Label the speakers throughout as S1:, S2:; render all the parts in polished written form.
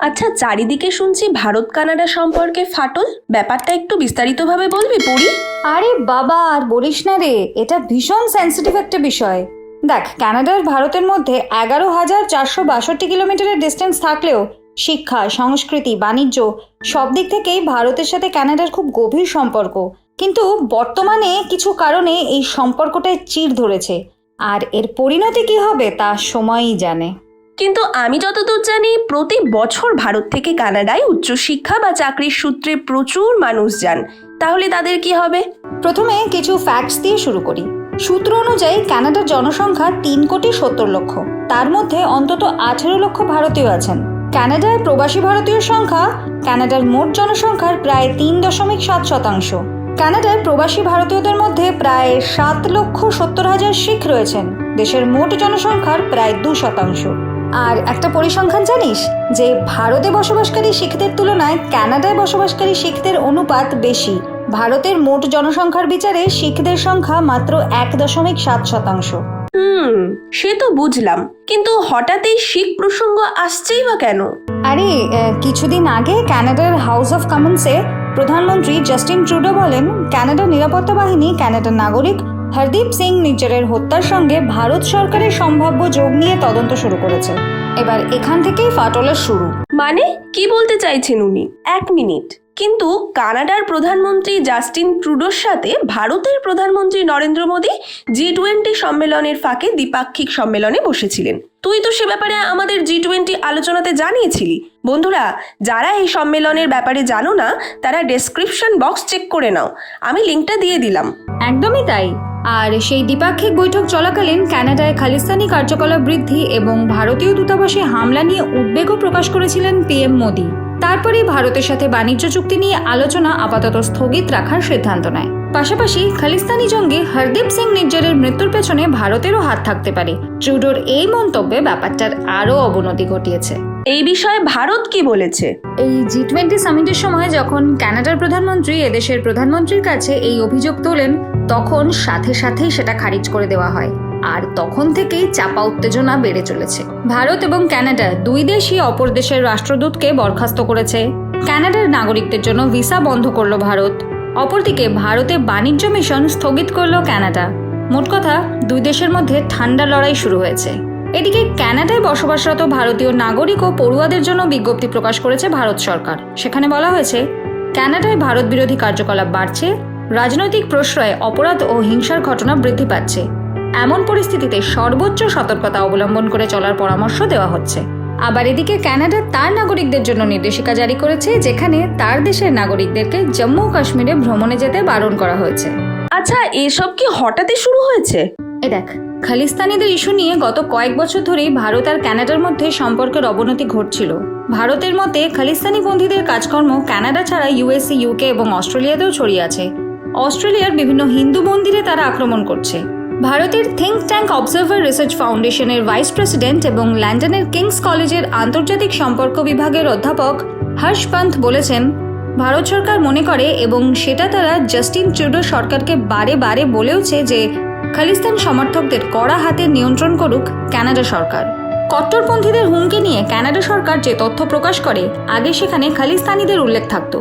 S1: আচ্ছা, চারিদিকে শুনছি ভারত কানাডা সম্পর্কে ফাটল, ব্যাপারটা একটু বিস্তারিতভাবে বলবি পড়ি?
S2: আরে বাবা, আর বলিস না রে, এটা ভীষণ সেন্সিটিভ একটা বিষয়। দেখ, কানাডার ভারতের মধ্যে 11,462 কিলোমিটারের ডিস্টেন্স থাকলেও শিক্ষা, সংস্কৃতি, বাণিজ্য সব দিক থেকেই ভারতের সাথে কানাডার খুব গভীর সম্পর্ক। কিন্তু বর্তমানে কিছু কারণে এই সম্পর্কটায় চিড় ধরেছে, আর এর পরিণতি কি হবে তা সময়ই জানে।
S1: কিন্তু আমি যতদূর জানি প্রতি বছর ভারত থেকে কানাডায় উচ্চশিক্ষা বা চাকরির সূত্রে প্রচুর মানুষ যান, তাহলে তাদের কি হবে?
S2: প্রথমে কিছু ফ্যাক্টস দিয়ে শুরু করি। সূত্র অনুযায়ী কানাডার জনসংখ্যা 3,70,00,000। তার মধ্যে অন্তত 18 লক্ষ ভারতীয় আছেন। কানাডায় প্রবাসী ভারতীয় সংখ্যা কানাডার মোট জনসংখ্যার প্রায় 3.7%। কানাডার প্রবাসী ভারতীয়দের মধ্যে প্রায় 7,70,000 শিখ রয়েছেন, দেশের মোট জনসংখ্যার প্রায় 2%। আর একটা পরিসংখ্যান জানিস যে ভারতে বসবাসকারী শিখদের তুলনায় কানাডায় বসবাসকারী শিখদের অনুপাত বেশি। ভারতের মোট জনসংখ্যার বিচারে শিখদের সংখ্যা মাত্র 1.7%।
S1: সে তো বুঝলাম, কিন্তু হঠাৎ এই শিখ প্রসঙ্গ আসছেই বা কেন?
S2: আরে কিছুদিন আগে কানাডার হাউস অফ কমন্সে প্রধানমন্ত্রী জাস্টিন ট্রুডো বলেন, কানাডার নিরাপত্তা বাহিনী কানাডার নাগরিক হরদীপ সিং নিজ্জরের হত্যার সঙ্গে ভারত সরকারের সম্ভাব্য যোগ নিয়ে তদন্ত শুরু করেছে। এবার এখান থেকেই ফাটলের শুরু।
S1: মানে কি বলতে চাইছেন উনি? এক মিনিট, কিন্তু কানাডার প্রধানমন্ত্রী জাস্টিন ট্রুডোর সাথে ভারতের প্রধানমন্ত্রী নরেন্দ্র মোদী G20 সম্মেলনের ফাঁকে দ্বিপাক্ষিক সম্মেলনে বসেছিলেন। তুই তো সে ব্যাপারে আমাদের G20 আলোচনাতে জানিয়েছিলি। বন্ধুরা, যারা এই সম্মেলনের ব্যাপারে জানো না, তারা ডেসক্রিপশন বক্স চেক করে নাও, আমি লিঙ্কটা দিয়ে দিলাম।
S2: একদমই তাই। আর সেই দ্বিপাক্ষিক বৈঠক চলাকালীন কানাডায় খালিস্তানি কার্যকলাপ বৃদ্ধি এবং ভারতীয় দূতাবাসে হামলা নিয়ে উদ্বেগও প্রকাশ করেছিলেন পিএম মোদী। তারপরেই ভারতের সাথে বাণিজ্য চুক্তি নিয়ে আলোচনা আপাতত স্থগিত রাখার সিদ্ধান্ত নেয়। পাশাপাশি খালিস্তানি জঙ্গি হরদীপ সিং নিজ্জরের মৃত্যুর পেছনে ভারতেরও হাত থাকতে পারে। ট্রুডোর এই মন্তব্যে ব্যাপারটার আরও অবনতি ঘটিয়েছে।
S1: এই বিষয়ে ভারত কি বলেছে?
S2: এই G20 সামিটের সময় যখন কানাডার প্রধানমন্ত্রী এদেশের প্রধানমন্ত্রীর কাছে এই অভিযোগ তোলেন, তখন সাথে সাথেই সেটা খারিজ করে দেওয়া হয়। আর তখন থেকেই চাপা উত্তেজনা বেড়ে চলেছে। ভারত এবং কানাডা দুই দেশই অপর দেশের রাষ্ট্রদূতকে বরখাস্ত করেছে। কানাডার নাগরিকদের জন্য ভিসা বন্ধ করলো ভারত। অপরদিকে ভারতে বাণিজ্য মিশন স্থগিত করলো কানাডা। মোট কথা, দুই দেশের মধ্যে ঠান্ডা লড়াই শুরু হয়েছে। এদিকে কানাডায় বসবাসরত ভারতীয় নাগরিক ও পড়ুয়াদের জন্য বিজ্ঞপ্তি প্রকাশ করেছে ভারত সরকার। সেখানে বলা হয়েছে, কানাডায় ভারত বিরোধী কার্যকলাপ বাড়ছে, রাজনৈতিক প্রশ্রয়ে অপরাধ ও হিংসার ঘটনা বৃদ্ধি পাচ্ছে। এমন পরিস্থিতিতে সর্বোচ্চ সতর্কতা অবলম্বন করে চলার পরামর্শ দেওয়া হচ্ছে। আবার এদিকে কানাডা তার নাগরিকদের জন্য নির্দেশিকা জারি করেছে, যেখানে তার দেশের নাগরিকদেরকে জম্মু ও কাশ্মীরে ভ্রমণে যেতে বারণ করা হয়েছে।
S1: আচ্ছা, এসব কি হঠাৎই শুরু হয়েছে?
S2: দেখ, খালিস্তানিদের ইস্যু নিয়ে গত কয়েক বছর ধরেই ভারত আর কানাডার মধ্যে সম্পর্কের অবনতি ঘটছিল। ভারতের মতে খালিস্তানি পন্থীদের কাজকর্ম কানাডা ছাড়া ইউএসএ, ইউকে এবং অস্ট্রেলিয়াতেও ছড়িয়ে আছে। অস্ট্রেলিয়ার বিভিন্ন হিন্দু মন্দিরে তারা আক্রমণ করছে। ভারতের থিঙ্ক ট্যাঙ্ক অবজারভার রিসার্চ ফাউন্ডেশনের ভাইস প্রেসিডেন্ট এবং লন্ডনের কিংস কলেজের আন্তর্জাতিক সম্পর্ক বিভাগের অধ্যাপক হর্ষ পন্থ বলেছেন, ভারত সরকার মনে করে এবং সেটা তারা জাস্টিন ট্রুডো সরকারকে বারে বারে বলেওছে যে খালিস্তান সমর্থকদের কড়া হাতে নিয়ন্ত্রণ করুক কানাডা সরকার। কট্টরপন্থীদের হুমকি নিয়ে কানাডা সরকার যে তথ্য প্রকাশ করে, আগে সেখানে খালিস্তানিদের উল্লেখ থাকতো,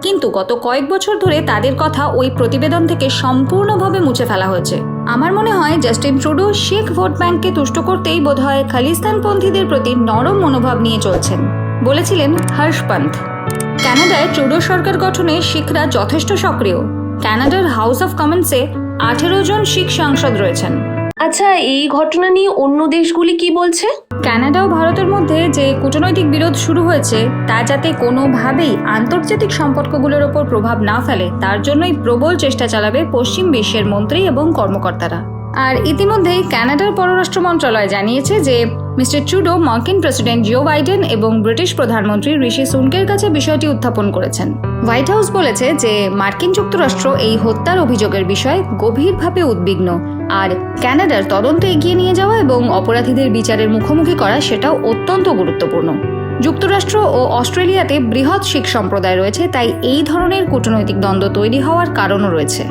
S2: কিন্তু গত কয়েক বছর ধরে তাদের কথা ওই প্রতিবেদন থেকে সম্পূর্ণভাবে মুছে ফেলা হয়েছে। আমার মনে হয় জাস্টিন ট্রুডো শিখ ভোট ব্যাংককে তুষ্ট করতেই বোধহয় খালিস্তানপন্থীদের প্রতি নরম মনোভাব নিয়ে চলছেন, বলেছিলেন হর্ষ পন্থ। কানাডায় ট্রুডো সরকার গঠনে শিখরা যথেষ্ট সক্রিয়। কানাডার হাউস অফ কমন্সে 18 জন শিখ সাংসদ রয়েছেন।
S1: আচ্ছা, এই ঘটনা নিয়ে অন্য দেশগুলি কি বলছে?
S2: কানাডা ও ভারতের মধ্যে যে কূটনৈতিক বিরোধ শুরু হয়েছে, তা যাতে কোনোভাবেই আন্তর্জাতিক সম্পর্কগুলোর ওপর প্রভাব না ফেলে, তার জন্যই প্রবল চেষ্টা চালাবে পশ্চিম বিশ্বের মন্ত্রী এবং কর্মকর্তারা। আর ইতিমধ্যেই কানাডার পররাষ্ট্র মন্ত্রণালয় জানিয়েছে যে মিস্টার ট্রুডো মার্কিন প্রেসিডেন্ট জো বাইডেন এবং ব্রিটিশ প্রধানমন্ত্রী ঋষি সুনকের কাছে বিষয়টি উত্থাপন করেছেন। হোয়াইট হাউস বলেছে যে মার্কিন যুক্তরাষ্ট্র এই হত্যার অভিযোগের বিষয়ে গভীরভাবে উদ্বিগ্ন, আর কানাডার তদন্ত এগিয়ে নিয়ে যাওয়া এবং অপরাধীদের বিচারের মুখোমুখি করা সেটাও অত্যন্ত গুরুত্বপূর্ণ। যুক্তরাষ্ট্র ও অস্ট্রেলিয়াতে বৃহৎ শিখ সম্প্রদায় রয়েছে, তাই এই ধরনের কূটনৈতিক দ্বন্দ্ব তৈরি হওয়ার কারণও রয়েছে।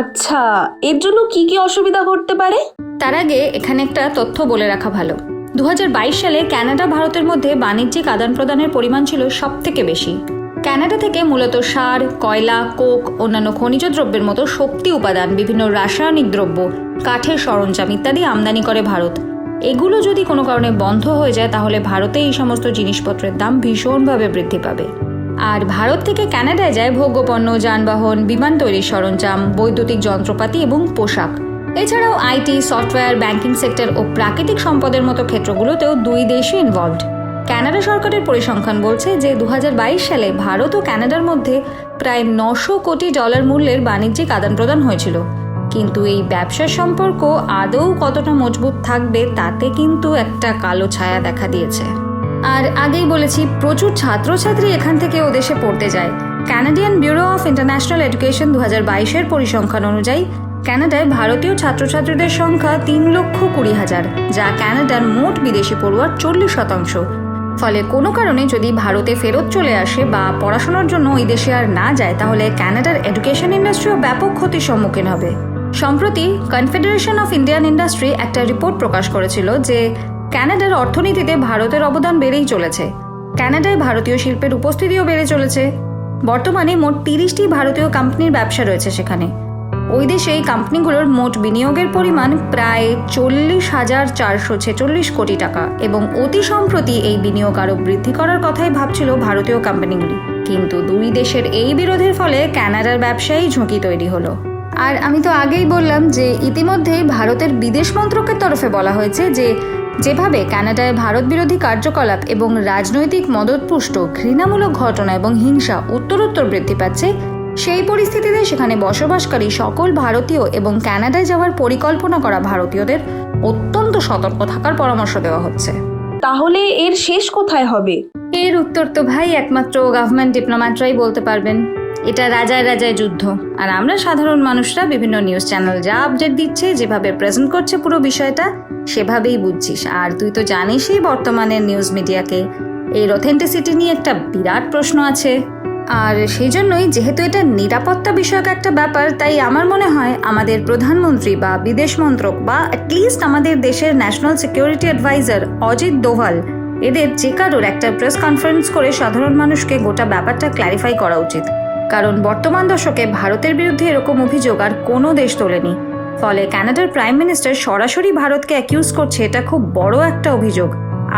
S1: আচ্ছা, এর জন্য কি কি অসুবিধা ঘটতে পারে?
S2: তার আগে এখানে একটা তথ্য বলে রাখা ভালো। 2022 সালে কানাডা ভারতের মধ্যে বাণিজ্যিক আদান প্রদানের পরিমাণ ছিল সবথেকে বেশি। কানাডা থেকে মূলত সার, কয়লা, কোক, অন্যান্য খনিজ দ্রব্যের মতো শক্তি উপাদান, বিভিন্ন রাসায়নিক দ্রব্য, কাঠের সরঞ্জাম ইত্যাদি আমদানি করে ভারত। এগুলো যদি কোনো কারণে বন্ধ হয়ে যায় তাহলে ভারতে এই সমস্ত জিনিসপত্রের দাম ভীষণভাবে বৃদ্ধি পাবে। আর ভারত থেকে কানাডায় যায় ভোগ্যপণ্য, যানবাহন, বিমান তৈরির সরঞ্জাম, বৈদ্যুতিক যন্ত্রপাতি এবং পোশাক। এছাড়াও আইটি, সফটওয়্যার, ব্যাংকিং সেক্টর ও প্রাকৃতিক সম্পদের মতো ক্ষেত্রগুলোতেও দুই দেশই ইনভলভড। কানাডা সরকারের পরিসংখ্যান বলছে যে 2022 সালে ভারত ও কানাডার মধ্যে প্রায় $900 কোটি মূল্যের বাণিজ্যিক আদান প্রদান হয়েছিল। কিন্তু এই ব্যবসার সম্পর্ক আদৌ কতটা মজবুত থাকবে তাতে কিন্তু একটা কালো ছায়া দেখা দিয়েছে। আর আগেই বলেছি, প্রচুর ছাত্রছাত্রী এখান থেকে ও দেশে পড়তে যায়। Canadian bureau of international education 2022-এর পরিসংখ্যান অনুযায়ী কানাডায় ভারতীয় ছাত্রছাত্রীদের সংখ্যা 3,20,000, যা কানাডার মোট বিদেশি পড়ুয়ার 40%। ফলে কোনো কারণে যদি ভারতে ফেরত চলে আসে বা পড়াশোনার জন্য ওই দেশে আর না যায় তাহলে কানাডার এডুকেশন ইন্ডাস্ট্রিও ব্যাপক ক্ষতির সম্মুখীন হবে। সম্প্রতি কনফেডারেশন অফ ইন্ডিয়ান ইন্ডাস্ট্রি একটা রিপোর্ট প্রকাশ করেছিল যে কানাডার অর্থনীতিতে ভারতের অবদান বেড়েই চলেছে। কানাডায় ভারতীয় শিল্পের উপস্থিতিও বেড়ে চলেছে। বর্তমানে মোট 30টি ভারতীয় কোম্পানির ব্যবসা রয়েছে সেখানে। ওই দেশে এই কোম্পানিগুলোর মোট বিনিয়োগের পরিমাণ প্রায় 40,446 কোটি টাকা এবং অতি সম্প্রতি এই বিনিয়োগ আরও বৃদ্ধি করার কথাই ভাবছিল ভারতীয় কোম্পানিগুলি। কিন্তু দুই দেশের এই বিরোধের ফলে কানাডার ব্যবসায়ী ঝুঁকি তৈরি হলো। আর আমি তো আগেই বললাম যে ইতিমধ্যেই ভারতের বিদেশ মন্ত্রকের তরফে বলা হয়েছে যে যেভাবে কানাডায় ভারত বিরোধী কার্যকলাপ এবং রাজনৈতিক মদতপুষ্ট ঘৃণামূলক ঘটনা এবং হিংসা উত্তরোত্তর বৃদ্ধি পাচ্ছে, সেই পরিস্থিতিতে সেখানে বসবাসকারী সকল ভারতীয় এবং কানাডায় যাওয়ার পরিকল্পনা করা ভারতীয়দের অত্যন্ত সতর্ক থাকার পরামর্শ দেওয়া হচ্ছে।
S1: তাহলে এর শেষ কোথায় হবে?
S2: এর উত্তর তো ভাই একমাত্র গভর্নমেন্ট ডিপ্লোম্যাটরাই বলতে পারবেন। এটা রাজায় রাজায় যুদ্ধ, আর আমরা সাধারণ মানুষরা বিভিন্ন নিউজ চ্যানেল যা আপডেট দিচ্ছে, যেভাবে প্রেজেন্ট করছে পুরো বিষয়টা, সেভাবেই বুঝছিস। আর তুই তো জানিসই বর্তমানের নিউজ মিডিয়াকে, এর অথেন্টিসিটি নিয়ে একটা বিরাট প্রশ্ন আছে। আর সেই জন্যই যেহেতু এটা নিরাপত্তা বিষয়ক একটা ব্যাপার, তাই আমার মনে হয় আমাদের প্রধানমন্ত্রী বা বিদেশ মন্ত্রক বা অ্যাটলিস্ট আমাদের দেশের national security adviser Ajit Doval, এদের যে কারোর একটা প্রেস কনফারেন্স করে সাধারণ মানুষকে গোটা ব্যাপারটা ক্ল্যারিফাই করা উচিত। কারণ বর্তমান দশকে ভারতের বিরুদ্ধে এরকম অভিযোগ আর কোনো দেশ তোলেনি। ফলে কানাডার প্রাইম মিনিস্টার সরাসরি ভারতকে অ্যাকিউজ করছে, এটা খুব বড় একটা অভিযোগ।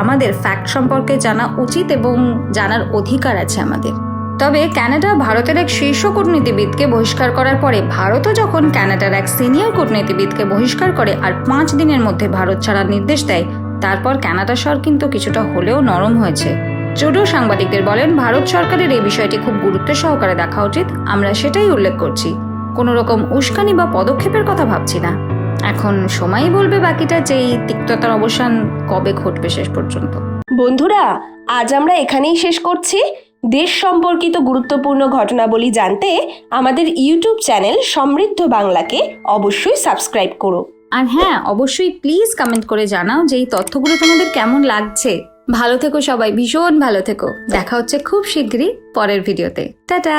S2: আমাদের ফ্যাক্ট সম্পর্কে জানা উচিত এবং জানার অধিকার আছে আমাদের। তবে কানাডা ভারতের এক শীর্ষ কূটনীতিবিদকে বহিষ্কার করার পরে ভারতও যখন কানাডার এক সিনিয়র কূটনীতিবিদকে বহিষ্কার করে আর 5 দিনের মধ্যে ভারত ছাড়ার নির্দেশ দেয়, তারপর কানাডা স্বর কিন্তু কিছুটা হলেও নরম হয়েছে। ট্রুডো সাংবাদিকদের বলেন, ভারত সরকারের এই বিষয়টি খুব গুরুত্ব সহকারে দেখা উচিত। আমরা সেটাই উল্লেখ করছি, কোনো রকম উস্কানি বা পদক্ষেপের কথা ভাবছি না। এখন সময়ই বলবে বাকিটা, যে এই তিক্ততার অবসান কবে ঘটবে শেষ পর্যন্ত।
S1: বন্ধুরা, আজ আমরা এখানেই শেষ করছি। দেশ সম্পর্কিত গুরুত্বপূর্ণ ঘটনাবলী জানতে আমাদের ইউটিউব চ্যানেল সমৃদ্ধ বাংলাকে অবশ্যই সাবস্ক্রাইব করো।
S2: আর হ্যাঁ, অবশ্যই প্লিজ কমেন্ট করে জানাও যে এই তথ্যগুলো তোমাদের কেমন লাগছে। ভালো থেকো সবাই, ভীষণ ভালো থেকো। দেখা হচ্ছে খুব শীঘ্রই পরের ভিডিওতে। টাটা।